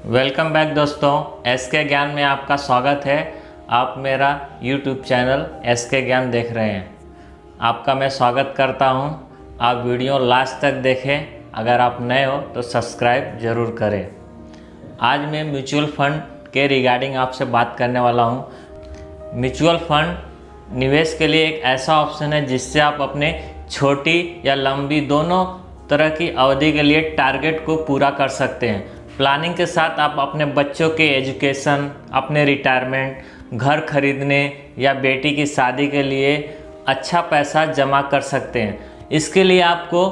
Welcome back दोस्तों, SK ज्ञान में आपका स्वागत है। आप मेरा यूट्यूब चैनल एसके ज्ञान देख रहे हैं। आपका मैं स्वागत करता हूं। आप वीडियो लास्ट तक देखें। अगर आप नए हो तो सब्सक्राइब ज़रूर करें। आज मैं म्यूचुअल फंड के रिगार्डिंग आपसे बात करने वाला हूं। म्यूचुअल फंड निवेश के लिए एक ऐसा ऑप्शन है जिससे आप अपने छोटी या लंबी दोनों तरह की अवधि के लिए टारगेट को पूरा कर सकते हैं। प्लानिंग के साथ आप अपने बच्चों के एजुकेशन, अपने रिटायरमेंट, घर खरीदने या बेटी की शादी के लिए अच्छा पैसा जमा कर सकते हैं। इसके लिए आपको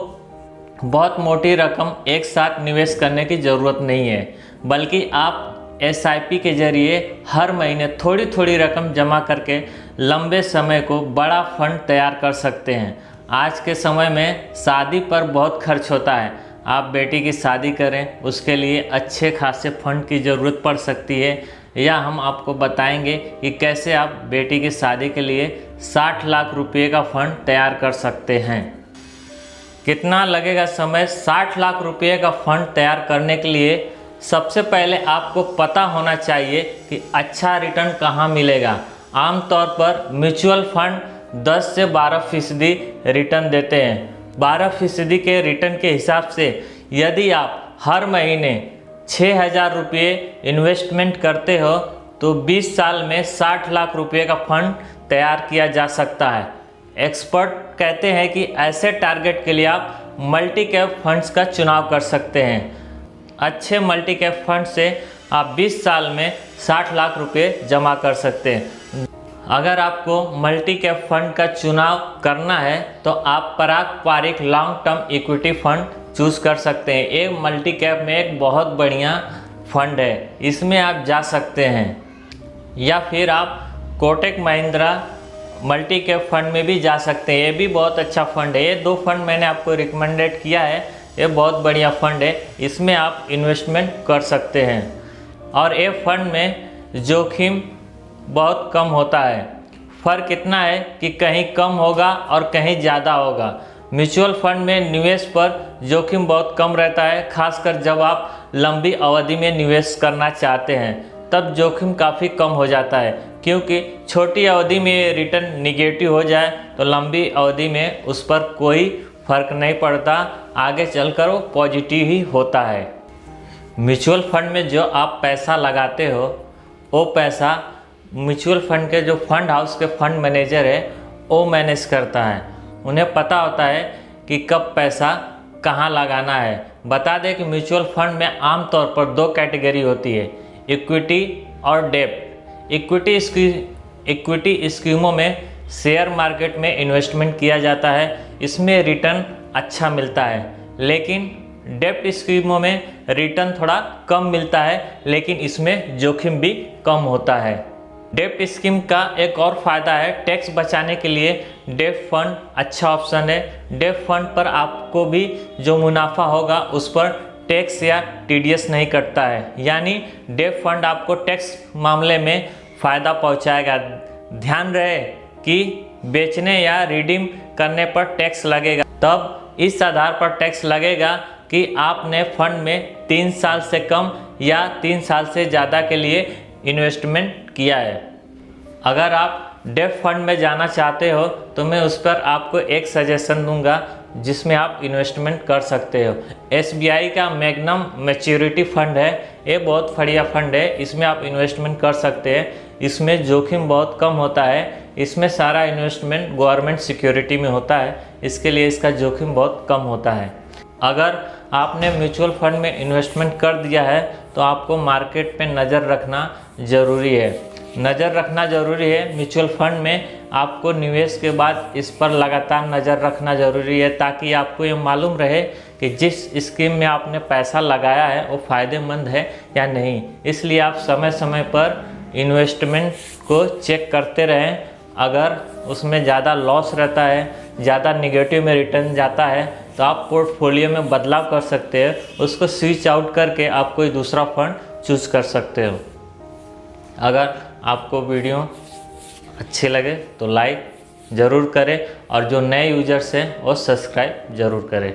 बहुत मोटी रकम एक साथ निवेश करने की ज़रूरत नहीं है, बल्कि आप एसआईपी के ज़रिए हर महीने थोड़ी थोड़ी रकम जमा करके लंबे समय को बड़ा फंड तैयार कर सकते हैं। आज के समय में शादी पर बहुत खर्च होता है। आप बेटी की शादी करें, उसके लिए अच्छे खासे फंड की ज़रूरत पड़ सकती है, या हम आपको बताएंगे कि कैसे आप बेटी की शादी के लिए 60 लाख रुपए का फंड तैयार कर सकते हैं। कितना लगेगा समय 60 लाख रुपए का फंड तैयार करने के लिए? सबसे पहले आपको पता होना चाहिए कि अच्छा रिटर्न कहाँ मिलेगा। आमतौर पर म्यूचुअल फंड 10 से 12% रिटर्न देते हैं। 12% के रिटर्न के हिसाब से यदि आप हर महीने 6,000 रुपये इन्वेस्टमेंट करते हो तो 20 साल में 60 लाख रुपये का फंड तैयार किया जा सकता है। एक्सपर्ट कहते हैं कि ऐसे टारगेट के लिए आप मल्टी कैप फंड्स का चुनाव कर सकते हैं। अच्छे मल्टी कैप फंड से आप 20 साल में 60 लाख रुपये जमा कर सकते हैं। अगर आपको मल्टी कैप फंड का चुनाव करना है तो आप Parag Parikh long term equity fund choose कर सकते हैं। ये मल्टी कैप में एक बहुत बढ़िया फंड है, इसमें आप जा सकते हैं। या फिर आप Kotak Mahindra multi cap fund में भी जा सकते हैं। ये भी बहुत अच्छा फंड है। ये दो फंड मैंने आपको रिकमेंडेड किया है। ये बहुत बढ़िया फंड है, इसमें आप इन्वेस्टमेंट कर सकते हैं। और ये फंड में जोखिम बहुत कम होता है। फ़र्क इतना है कि कहीं कम होगा और कहीं ज़्यादा होगा। म्यूचुअल फंड में निवेश पर जोखिम बहुत कम रहता है, खासकर जब आप लंबी अवधि में निवेश करना चाहते हैं, तब जोखिम काफ़ी कम हो जाता है। क्योंकि छोटी अवधि में रिटर्न निगेटिव हो जाए तो लंबी अवधि में उस पर कोई फ़र्क नहीं पड़ता, आगे चलकर वो पॉजिटिव ही होता है। म्यूचुअल फंड में जो आप पैसा लगाते हो वो पैसा म्यूचुअल फंड के जो फंड हाउस के फंड मैनेजर है वो मैनेज करता है। उन्हें पता होता है कि कब पैसा कहाँ लगाना है। बता दें कि म्यूचुअल फंड में आमतौर पर दो कैटेगरी होती है, इक्विटी और डेब्ट। इक्विटी स्कीमों में शेयर मार्केट में इन्वेस्टमेंट किया जाता है, इसमें रिटर्न अच्छा मिलता है। लेकिन डेब्ट स्कीमों में रिटर्न थोड़ा कम मिलता है, लेकिन इसमें जोखिम भी कम होता है। डेब्ट स्कीम का एक और फ़ायदा है, टैक्स बचाने के लिए डेब्ट फंड अच्छा ऑप्शन है। डेब्ट फंड पर आपको भी जो मुनाफा होगा उस पर टैक्स या टीडीएस नहीं कटता है, यानी डेब्ट फंड आपको टैक्स मामले में फ़ायदा पहुंचाएगा। ध्यान रहे कि बेचने या रिडीम करने पर टैक्स लगेगा, तब इस आधार पर टैक्स लगेगा कि आपने फंड में 3 साल से कम या 3 साल से ज़्यादा के लिए इन्वेस्टमेंट किया है। अगर आप डेब्ट फंड में जाना चाहते हो तो मैं उस पर आपको एक सजेशन दूंगा जिसमें आप इन्वेस्टमेंट कर सकते हो। एसबीआई का मैग्नम मैच्योरिटी फंड है। ये बहुत बढ़िया फंड है, इसमें आप इन्वेस्टमेंट कर सकते हैं। इसमें जोखिम बहुत कम होता है। इसमें सारा इन्वेस्टमेंट गवर्नमेंट सिक्योरिटी में होता है, इसके लिए इसका जोखिम बहुत कम होता है। अगर आपने म्यूचुअल फंड में इन्वेस्टमेंट कर दिया है तो आपको मार्केट पे नज़र रखना ज़रूरी है। नज़र रखना ज़रूरी है। म्यूचुअल फंड में आपको निवेश के बाद इस पर लगातार नज़र रखना ज़रूरी है, ताकि आपको ये मालूम रहे कि जिस स्कीम में आपने पैसा लगाया है वो फ़ायदेमंद है या नहीं। इसलिए आप समय समय पर इन्वेस्टमेंट को चेक करते रहें। अगर उसमें ज़्यादा लॉस रहता है, ज़्यादा निगेटिव में रिटर्न जाता है, तो आप पोर्टफोलियो में बदलाव कर सकते हैं। उसको स्विच आउट करके आप कोई दूसरा फंड चूज़ कर सकते हो। अगर आपको वीडियो अच्छे लगे तो लाइक ज़रूर करें, और जो नए यूजर्स हैं वो सब्सक्राइब ज़रूर करें।